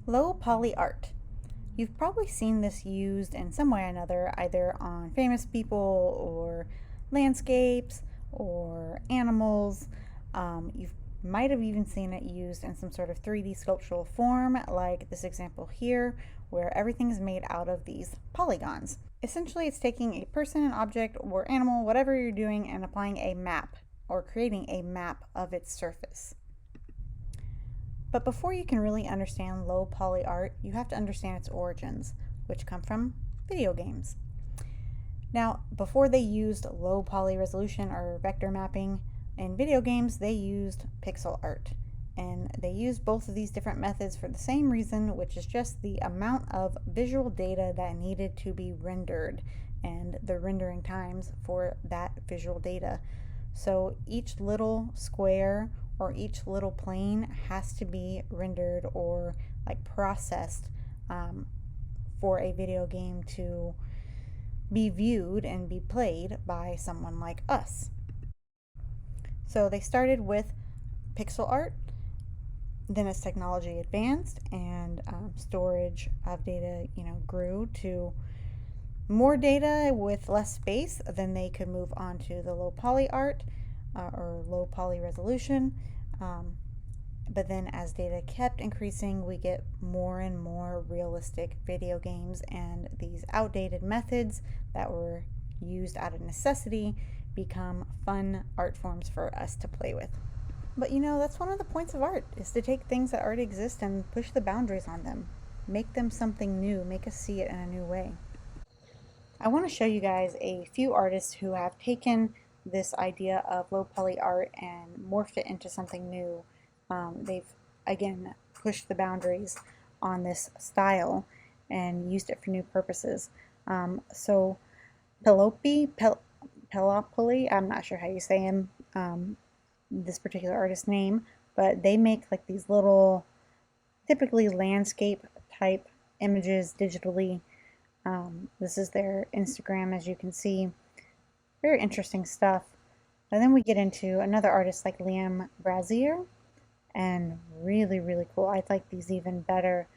Low poly art. You've probably seen this used in some way or another, either on famous people or landscapes or animals. You might have even seen it used in some sort of 3D sculptural form, like this example here, where everything is made out of these polygons. Essentially, it's taking a person, an object, or animal, whatever you're doing, and applying a map or creating a map of its surface. But before you can really understand low poly art, you have to understand its origins, which come from video games. Now, before they used low poly resolution or vector mapping in video games, they used pixel art. And they used both of these different methods for the same reason, which is just the amount of visual data that needed to be rendered and the rendering times for that visual data. So each little square or each little plane has to be rendered or like processed for a video game to be viewed and be played by someone like us. So they started with pixel art, then as technology advanced and storage of data, grew to more data with less space, then they could move on to the low poly art or low poly resolution. But then as data kept increasing, we get more and more realistic video games, and these outdated methods that were used out of necessity become fun art forms for us to play with. But that's one of the points of art, is to take things that already exist and push the boundaries on them. Make them something new, make us see it in a new way. I want to show you guys a few artists who have taken this idea of low poly art and morphed it into something new. They've, again, pushed the boundaries on this style and used it for new purposes. So Pelopoli, I'm not sure how you say him, this particular artist's name, but they make like these little, typically landscape type images digitally. This is their Instagram, as you can see. Very interesting stuff. And then we get into another artist like Liam Brazier, and really, really cool. I like these even better.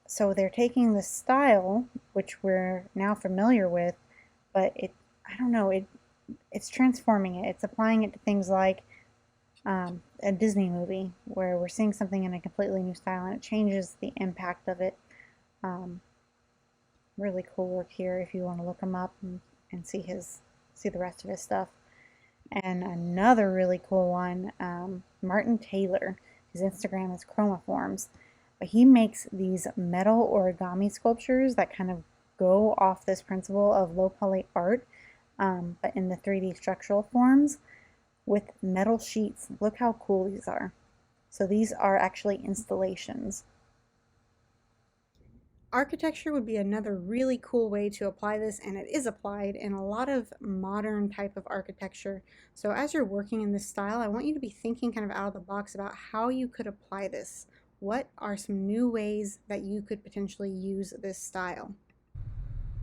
So they're taking this style, which we're now familiar with, but I don't know, it's transforming it. It's applying it to things like a Disney movie, where we're seeing something in a completely new style, and it changes the impact of it. Really cool work here if you want to look him up and see the rest of his stuff. And another really cool one, Martin Taylor. His Instagram is Chromaforms, but he makes these metal origami sculptures that kind of go off this principle of low poly art, but in the 3D structural forms with metal sheets. Look how cool these are. So these are actually installations. Architecture would be another really cool way to apply this, and it is applied in a lot of modern type of architecture. So as you're working in this style, I want you to be thinking kind of out of the box about how you could apply this. What are some new ways that you could potentially use this style?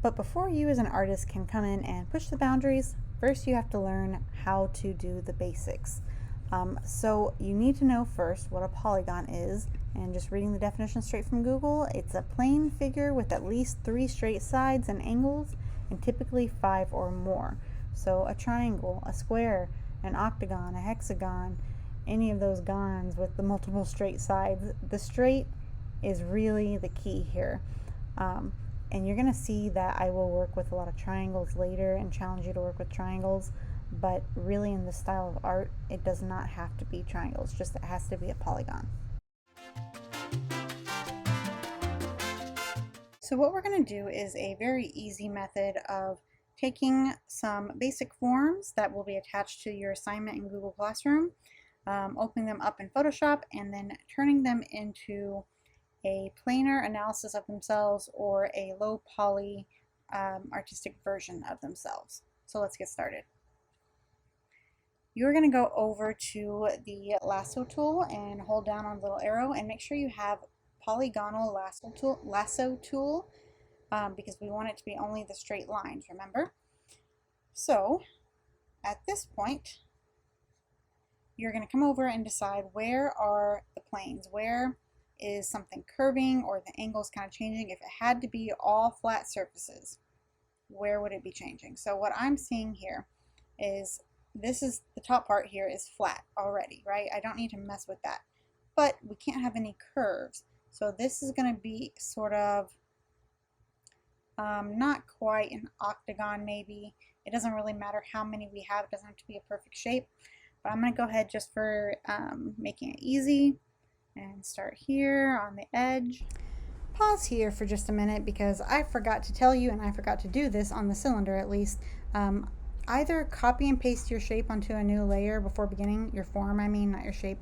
But before you as an artist can come in and push the boundaries, first you have to learn how to do the basics. So you need to know first what a polygon is, and just reading the definition straight from Google, it's a plane figure with at least 3 straight sides and angles, and typically 5 or more. So a triangle, a square, an octagon, a hexagon, any of those gons with the multiple straight sides. The straight is really the key here. And you're going to see that I will work with a lot of triangles later and challenge you to work with triangles, but really in this style of art, it does not have to be triangles, just it has to be a polygon. So what we're going to do is a very easy method of taking some basic forms that will be attached to your assignment in Google Classroom, opening them up in Photoshop, and then turning them into a planar analysis of themselves or a low poly artistic version of themselves. So let's get started. You're going to go over to the lasso tool and hold down on the little arrow, and make sure you have polygonal lasso tool because we want it to be only the straight lines, remember? So at this point, you're going to come over and decide where are the planes, where is something curving or the angle is kind of changing. If it had to be all flat surfaces, where would it be changing? So what I'm seeing here is this is the top part here is flat already, right? I don't need to mess with that. But we can't have any curves. So this is going to be sort of not quite an octagon maybe. It doesn't really matter how many we have. It doesn't have to be a perfect shape. But I'm going to go ahead just for making it easy and start here on the edge. Pause here for just a minute because I forgot to tell you, and I forgot to do this on the cylinder at least. Either copy and paste your shape onto a new layer before beginning, your form I mean, not your shape,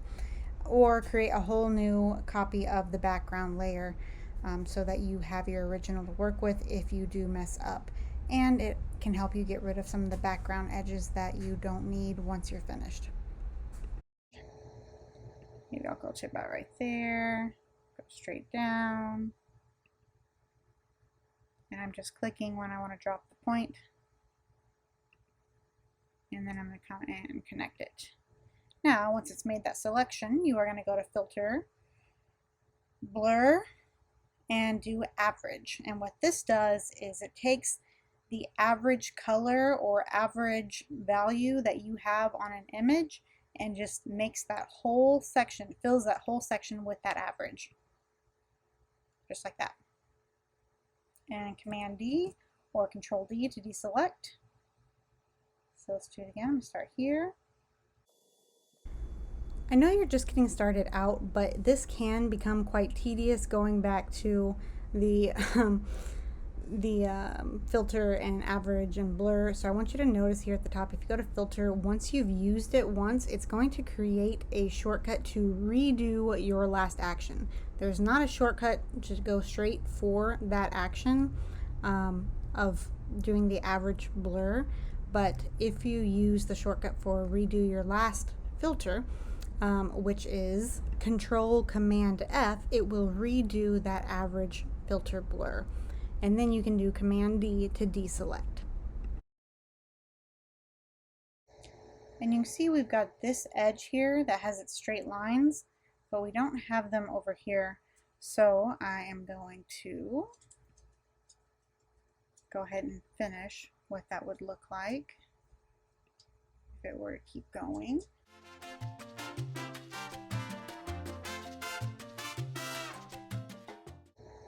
or create a whole new copy of the background layer so that you have your original to work with if you do mess up. And it can help you get rid of some of the background edges that you don't need once you're finished. Maybe I'll go to about right there, go straight down, and I'm just clicking when I want to drop the point, and then I'm going to come in and connect it. Now, once it's made that selection, you are going to go to Filter, Blur, and do Average. And what this does is it takes the average color or average value that you have on an image and just makes that whole section, fills that whole section with that average. Just like that. And Command D or Control D to deselect. So let's do it again. I'm going to start here. I know you're just getting started out, but this can become quite tedious going back to the filter and average and blur. So I want you to notice here at the top, if you go to filter, once you've used it once, it's going to create a shortcut to redo your last action. There's not a shortcut to go straight for that action of doing the average blur, but if you use the shortcut for redo your last filter, which is Control Command F, it will redo that average filter blur. And then you can do Command D to deselect. And you can see we've got this edge here that has its straight lines, but we don't have them over here. So I am going to go ahead and finish what that would look like if it were to keep going.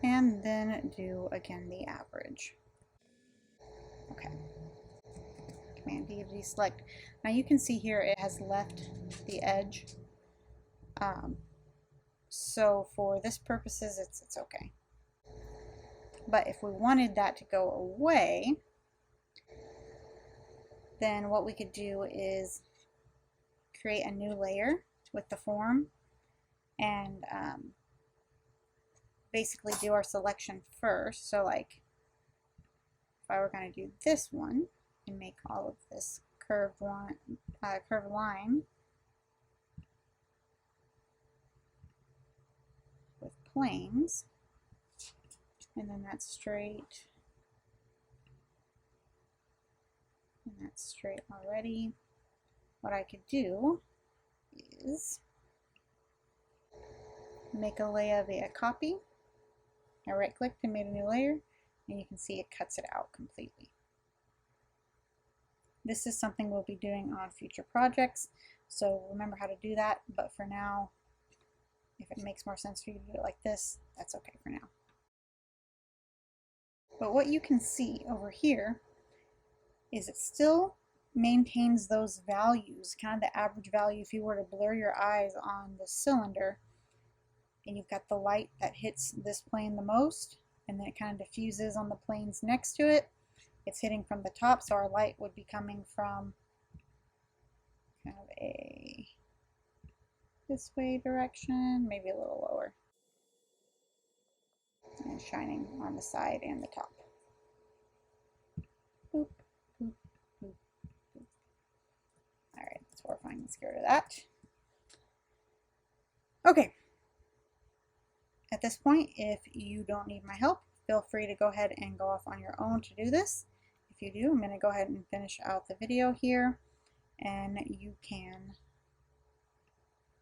And then do again the average. Okay. Command D to deselect. Now you can see here it has left the edge. So for this purposes, it's okay. But if we wanted that to go away, then what we could do is create a new layer with the form and basically do our selection first. So like if I were going to do this one and make all of this curved line with planes, and then that's straight, and that's straight already. What I could do is make a layer via copy. I right clicked and made a new layer, and you can see it cuts it out completely. This is something we'll be doing on future projects, so remember how to do that, but for now, if it makes more sense for you to do it like this, that's okay for now. But what you can see over here is it still maintains those values, kind of the average value if you were to blur your eyes on the cylinder, and you've got the light that hits this plane the most, and then it kind of diffuses on the planes next to it. It's hitting from the top, so our light would be coming from kind of a this way direction, maybe a little lower, and shining on the side and the top. Boop, boop, boop, boop. All right, that's horrifying. Let's get rid of that. Okay. At this point, if you don't need my help, feel free to go ahead and go off on your own to do this. If you do, I'm going to go ahead and finish out the video here, and you can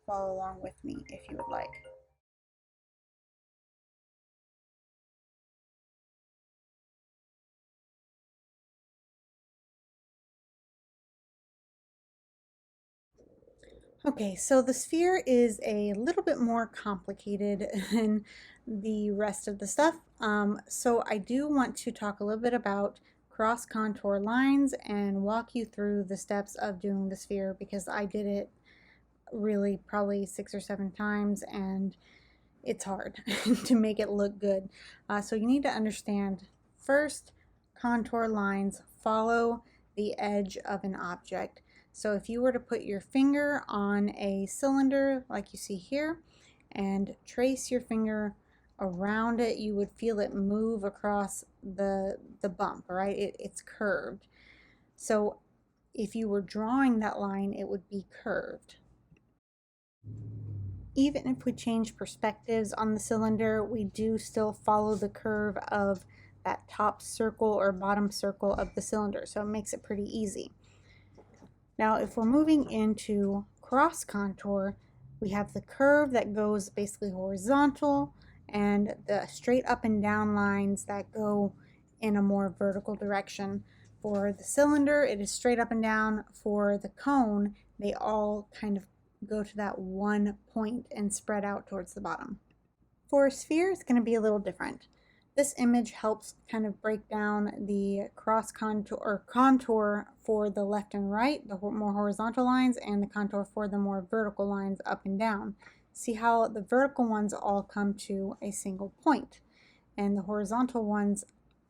follow along with me if you would like. Okay, so the sphere is a little bit more complicated than the rest of the stuff. So I do want to talk a little bit about cross contour lines and walk you through the steps of doing the sphere because I did it really probably 6 or 7 times and it's hard to make it look good. So you need to understand first, contour lines follow the edge of an object. So if you were to put your finger on a cylinder like you see here and trace your finger around it, you would feel it move across the bump, right? It's curved. So if you were drawing that line, it would be curved. Even if we change perspectives on the cylinder, we do still follow the curve of that top circle or bottom circle of the cylinder, so it makes it pretty easy. Now, if we're moving into cross contour, we have the curve that goes basically horizontal and the straight up and down lines that go in a more vertical direction. For the cylinder, it is straight up and down. For the cone, they all kind of go to that one point and spread out towards the bottom. For a sphere, it's going to be a little different. This image helps kind of break down the cross contour or contour for the left and right, the more horizontal lines, and the contour for the more vertical lines up and down. See how the vertical ones all come to a single point, and the horizontal ones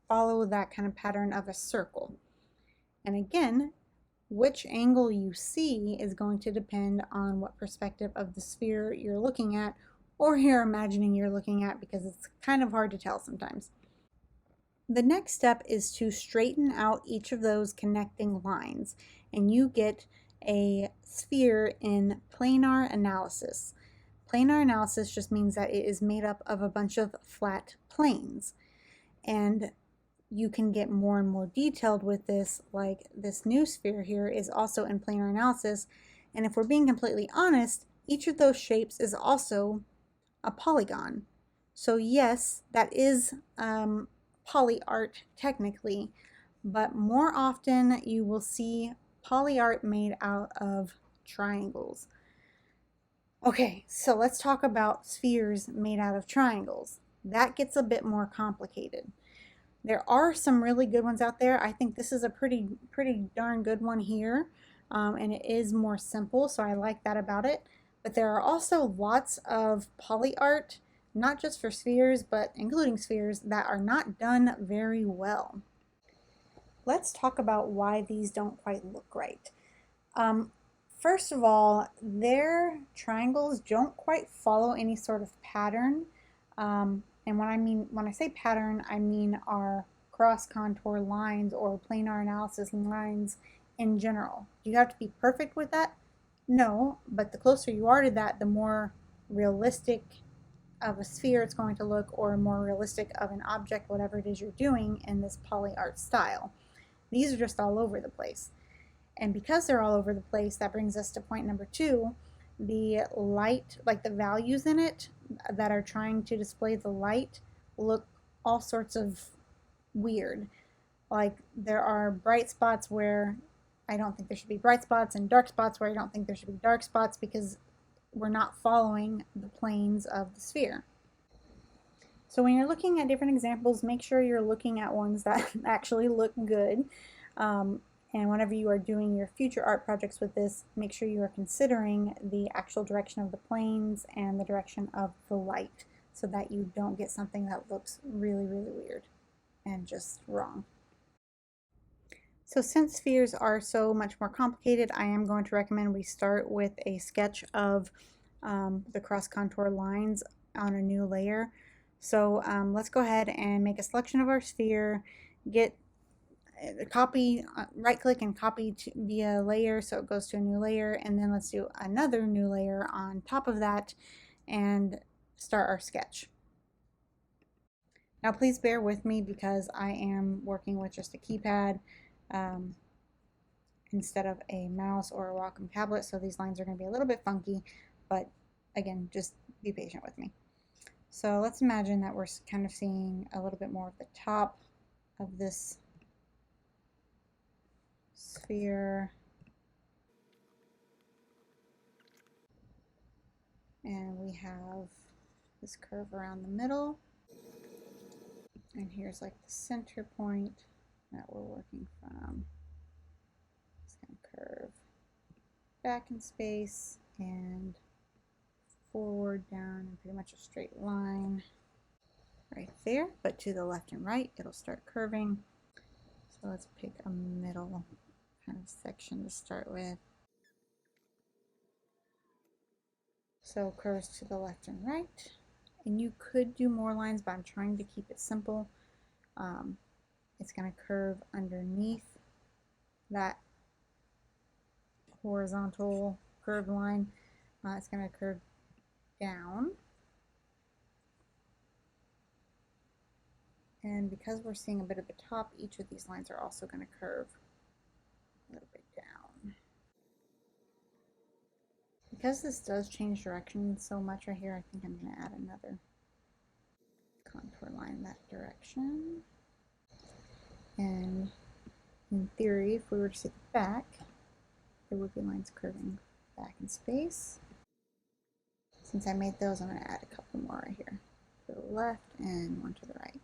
follow that kind of pattern of a circle. And again, which angle you see is going to depend on what perspective of the sphere you're looking at or you're imagining you're looking at, because it's kind of hard to tell sometimes. The next step is to straighten out each of those connecting lines, and you get a sphere in planar analysis. Planar analysis just means that it is made up of a bunch of flat planes. And you can get more and more detailed with this, like this new sphere here is also in planar analysis. And if we're being completely honest, each of those shapes is also a polygon. So yes, that is poly art technically, but more often you will see poly art made out of triangles. Okay, so let's talk about spheres made out of triangles. That gets a bit more complicated. There are some really good ones out there. I think this is a pretty darn good one here, and it is more simple, so I like that about it. But there are also lots of poly art, not just for spheres, but including spheres, that are not done very well. Let's talk about why these don't quite look right. Um, First of all, their triangles don't quite follow any sort of pattern. And when I say pattern, I mean our cross contour lines or planar analysis lines in general. Do you have to be perfect with that? No, but the closer you are to that, the more realistic of a sphere it's going to look, or more realistic of an object, whatever it is you're doing in this poly art style. These are just all over the place. And because they're all over the place, that brings us to point number 2. The light, like the values in it that are trying to display the light, look all sorts of weird. Like there are bright spots where I don't think there should be bright spots, and dark spots where I don't think there should be dark spots, because we're not following the planes of the sphere. So when you're looking at different examples, make sure you're looking at ones that actually look good. And whenever you are doing your future art projects with this, make sure you are considering the actual direction of the planes and the direction of the light, so that you don't get something that looks really weird and just wrong. So since spheres are so much more complicated, I am going to recommend we start with a sketch of the cross contour lines on a new layer. So let's go ahead and make a selection of our sphere, get copy, right click and copy via layer so it goes to a new layer, and then let's do another new layer on top of that and start our sketch. Now please bear with me because I am working with just a keypad instead of a mouse or a Wacom tablet, so these lines are going to be a little bit funky, but again, just be patient with me. So let's imagine that we're kind of seeing a little bit more of the top of this sphere. And we have this curve around the middle. And here's like the center point that we're working from. It's going to curve back in space and forward, down, and pretty much a straight line right there. But to the left and right, it'll start curving. So let's pick a middle kind of section to start with. So curves to the left and right. And you could do more lines, but I'm trying to keep it simple. It's going to curve underneath that horizontal curved line. It's going to curve down. And because we're seeing a bit of a top, each of these lines are also going to curve a little bit down. Because this does change direction so much right here, I think I'm going to add another contour line that direction. And in theory, if we were to see the back, there would be lines curving back in space. Since I made those, I'm going to add a couple more right here. To the left and one to the right.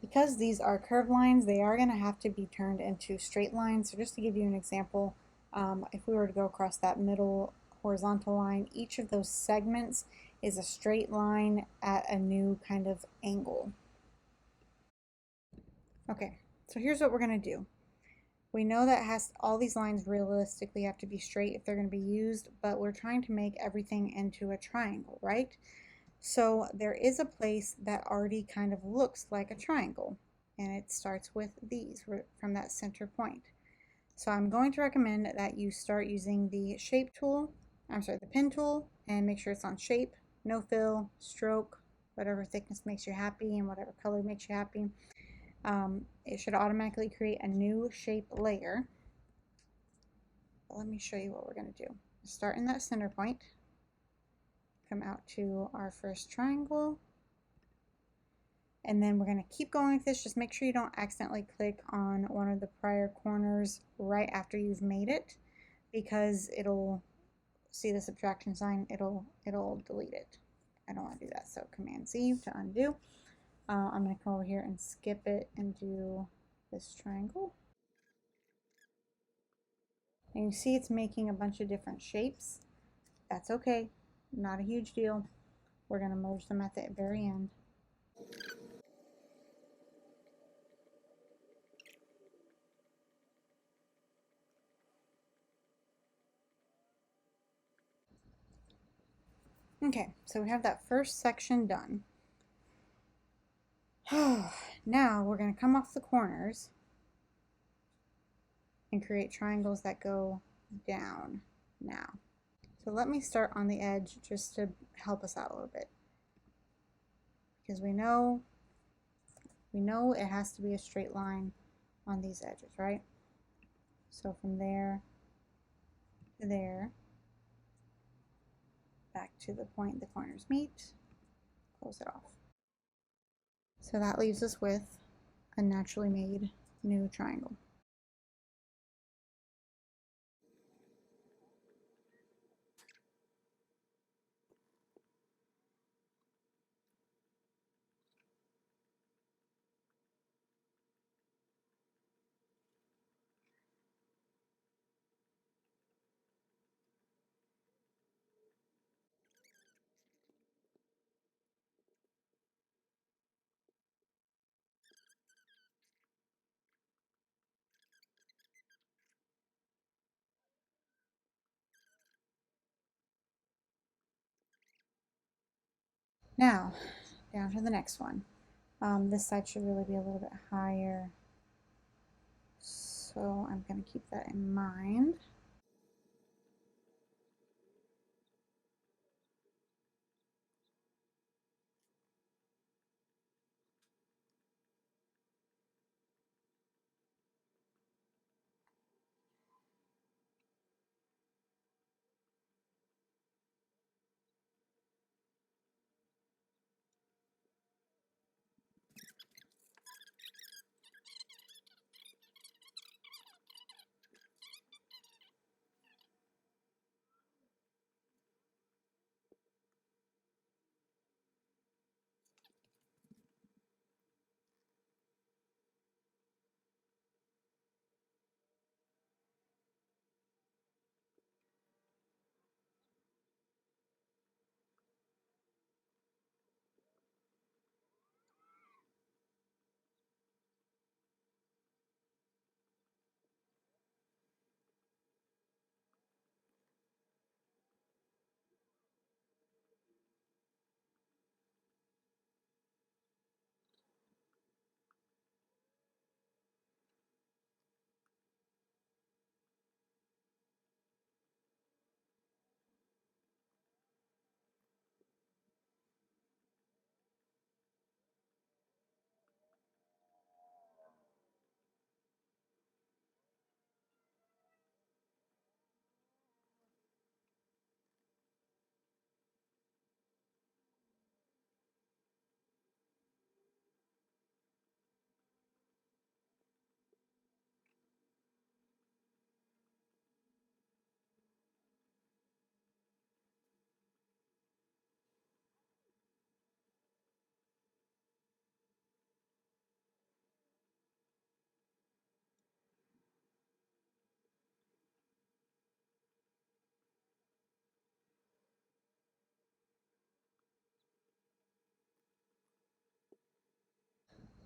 Because these are curved lines, they are going to have to be turned into straight lines. So just to give you an example, if we were to go across that middle horizontal line, each of those segments is a straight line at a new kind of angle. Okay, so here's what we're going to do. We know that all these lines realistically have to be straight if they're going to be used, but we're trying to make everything into a triangle, right? So there is a place that already kind of looks like a triangle, and it starts with these from that center point. So I'm going to recommend that you start using the shape tool, the pen tool, and make sure it's on shape, no fill, stroke, whatever thickness makes you happy and whatever color makes you happy. It should automatically create a new shape layer. But let me show you what we're going to do. Start in that center point, come out to our first triangle, and then we're going to keep going with this. Just make sure you don't accidentally click on one of the prior corners right after you've made it, because it'll see the subtraction sign, it'll delete it. I don't want to do that, so Command Z to undo. I'm going to come over here and skip it and do this triangle. And you see it's making a bunch of different shapes. That's okay, not a huge deal. We're going to merge them at the very end. Okay, so we have that first section done. Now we're going to come off the corners and create triangles that go down now. So let me start on the edge just to help us out a little bit, because we know it has to be a straight line on these edges, right? So from there to there, back to the point the corners meet, close it off. So that leaves us with a naturally made new triangle. Now, down to the next one. This side should really be a little bit higher, so I'm going to keep that in mind.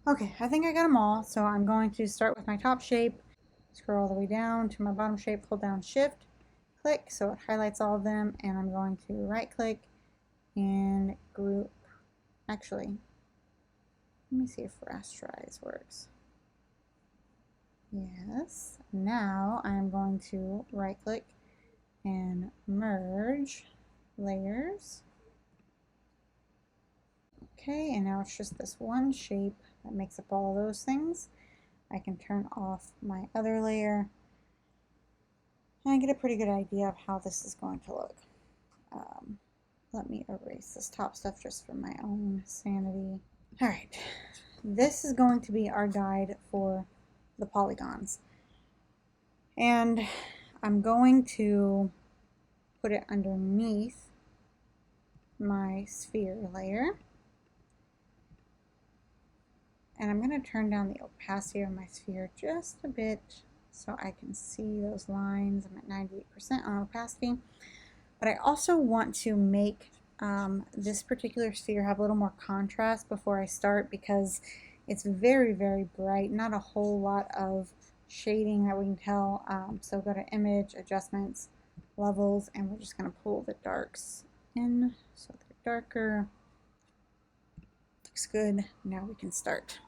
Okay, I think I got them all, so I'm going to start with my top shape, scroll all the way down to my bottom shape, hold down Shift, click, so it highlights all of them, and I'm going to right click and group. Actually, let me see if rasterize works. Yes. Now I'm going to right click and merge layers. Okay, and now it's just this one shape that makes up all those things. I can turn off my other layer and I get a pretty good idea of how this is going to look. Let me erase this top stuff just for my own sanity. All right, this is going to be our guide for the polygons. And I'm going to put it underneath my sphere layer. And I'm going to turn down the opacity of my sphere just a bit so I can see those lines. I'm at 98% on opacity. But I also want to make this particular sphere have a little more contrast before I start because it's very, very bright. Not a whole lot of shading that we can tell. So go to Image, Adjustments, Levels, and we're just going to pull the darks in so they're darker. Looks good. Now we can start.